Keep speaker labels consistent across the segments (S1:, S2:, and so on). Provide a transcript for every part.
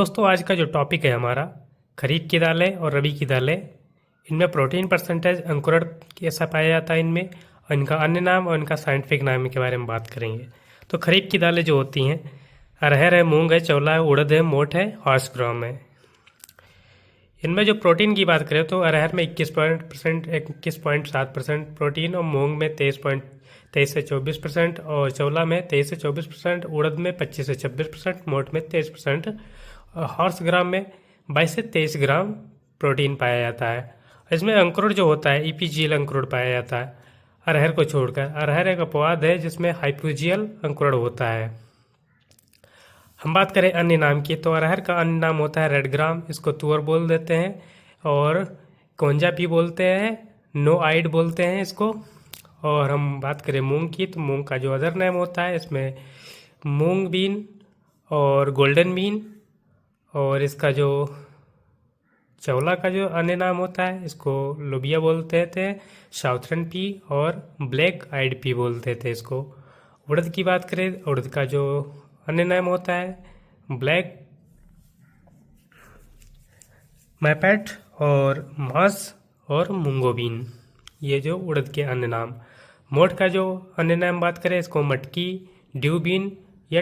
S1: दोस्तों आज का जो टॉपिक है हमारा खरीफ की दालें और रबी की दालें। इनमें प्रोटीन परसेंटेज अंकुरण कैसा पाया जाता है इनमें, और इनका अन्य नाम और इनका साइंटिफिक नाम के बारे में बात करेंगे। तो खरीफ की दालें जो होती हैं, अरहर है, मूंग है, चौला है, उड़द है, मोठ है, हॉर्स ग्राम है। इनमें जो प्रोटीन की बात करें तो अरहर में 21.7% प्रोटीन, और मूंग में 23 से 24%, और चौला में 23 से 24%, उड़द में 25 से 26%, मोठ में 23%, और हॉर्स ग्राम में 22 से 23 ग्राम प्रोटीन पाया जाता है। इसमें अंकुरण जो होता है ईपीजीएल अंकुरण पाया जाता है अरहर को छोड़कर। अरहर एक अपवाद है जिसमें हाइपोजीएल अंकुरण होता है। हम बात करें अन्य नाम की तो अरहर का अन्य नाम होता है रेड ग्राम, इसको तुअर बोल देते हैं, और कोंजा भी बोलते हैं, नो आइड बोलते हैं इसको। और हम बात करें मूंग की तो मूंग का जो अदर नेम होता है इसमें मूंग बीन और गोल्डन बीन, और इसका जो चौला का जो अन्य नाम होता है इसको लोबिया बोलते थे, साउथर्न पी और ब्लैक आइड पी बोलते थे इसको। उड़द की बात करें, उड़द का जो अन्य नाम होता है ब्लैक मैपेट और मास और मुंगोबीन, ये जो उड़द के अन्य नाम। मोठ का जो अन्य नाम बात करें इसको मटकी, ड्यू बीन या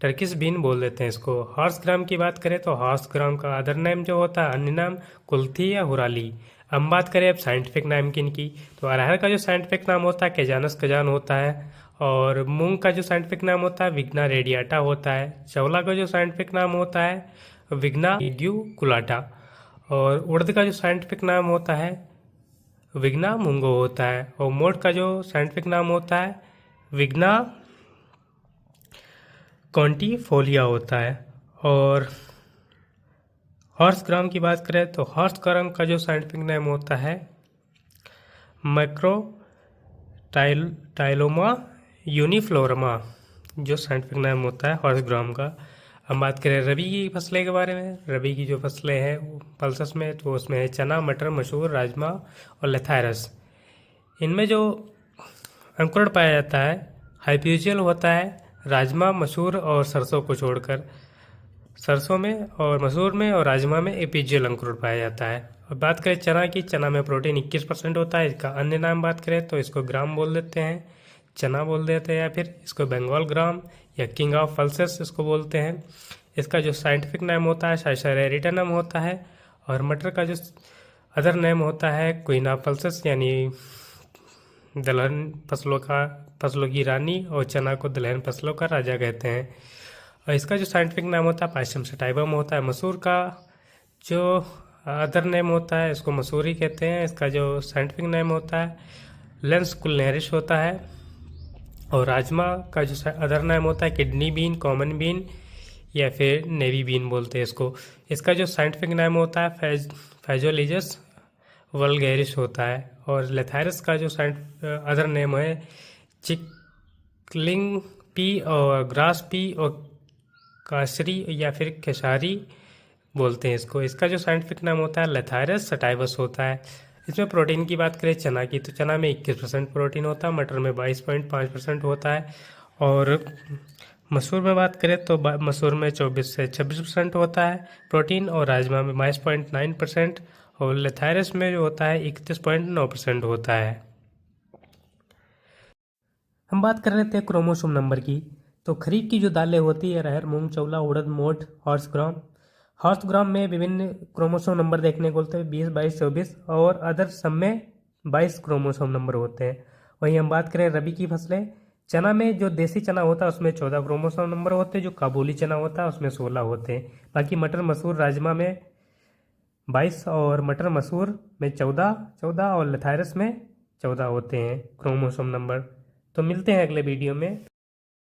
S1: टर्किश बीन बोल देते हैं इसको। हॉर्स ग्राम की बात करें तो हॉर्स ग्राम का अदर नेम जो होता है अन्य नाम कुल्थी या हुराली। हम बात करें अब साइंटिफिक नाम की इनकी तो अरहर का जो साइंटिफिक नाम होता है केजानस कजान होता है, और मूंग का जो साइंटिफिक नाम होता है विग्ना रेडियाटा होता है। चौला का जो साइंटिफिक नाम होता है विग्ना इड्यूकुलाटा, और उड़द का जो साइंटिफिक नाम होता है विग्ना मुंगो होता है, और मोठ का जो साइंटिफिक नाम होता है विग्ना कॉन्टीफोलिया होता है। और हॉर्स ग्राम की बात करें तो हॉर्स ग्राम का जो साइंटिफिक नेम होता है मैक्रो टाइलोमा यूनिफ्लोरमा, जो साइंटिफिक नाम होता है हॉर्स ग्राम का। हम बात करें रबी की फसलें के बारे में। रबी की जो फसलें हैं पल्सेस में तो उसमें है चना, मटर, मसूर, राजमा और लेथायरस। इनमें जो अंकुरण पाया जाता है हाइपोजीएल होता है राजमा, मसूर और सरसों को छोड़कर। सरसों में और मसूर में और राजमा में एपीजीएल अंकुरण पाया जाता है। अब बात करें चना की, चना में प्रोटीन 21% होता है। इसका अन्य नाम बात करें तो इसको ग्राम बोल देते हैं, चना बोल देते हैं, या फिर इसको बंगाल ग्राम या किंग ऑफ पल्सेस इसको बोलते हैं। इसका जो साइंटिफिक नाम होता है साइसरेरिटनम होता है, और मटर का जो अदर नेम होता है क्वीन ऑफ पल्सेस यानी दलहन फसलों की रानी, और चना को दलहन फसलों का राजा कहते हैं। और इसका जो साइंटिफिक नाम होता है पायसम सटाइवम होता है। मसूर का जो अदर नेम होता है इसको मसूरी कहते हैं। इसका जो साइंटिफिक नेम होता है लेंस कुलनेरिश होता है। और राजमा का जो अदर नेम होता है किडनी बीन, कॉमन बीन या फिर नेवी बीन बोलते हैं इसको। इसका जो साइंटिफिक नेम होता है फैजोलिजस वल्गैरिस होता है। और लेथायरस का जो अदर नेम है चिकलिंग पी और ग्रास पी और कासरी या फिर केसारी बोलते हैं इसको। इसका जो साइंटिफिक नाम होता है लेथायरस सटाइवस होता है। इसमें प्रोटीन की बात करें चना की तो चना में 21% प्रोटीन होता है, मटर में 22.5% होता है, और मसूर में बात करें तो मसूर में 24 से 26% होता है प्रोटीन, और राजमा में 22.9%, और लेथायरस में जो होता है 31.9% होता है। हम बात कर रहे थे क्रोमोसोम नंबर की। तो खरीफ की जो दालें होती है अरहर, मूंग, चौला, उड़द, मोठ, हॉर्स ग्राम। हॉर्स ग्राम में विभिन्न क्रोमोसोम नंबर देखने को मिलते हैं 20, 22, 24, और अदर सब में 22 क्रोमोसोम नंबर होते हैं। वहीं हम बात करें रबी की फसलें, चना में जो देसी चना होता है उसमें 14 क्रोमोसोम नंबर होते हैं, जो काबुली चना होता है उसमें 16 होते हैं। बाकी मटर, मसूर, राजमा में 22 और मटर मसूर में 14 और लेथायरस में 14 होते हैं क्रोमोसोम नंबर। तो मिलते हैं अगले वीडियो में।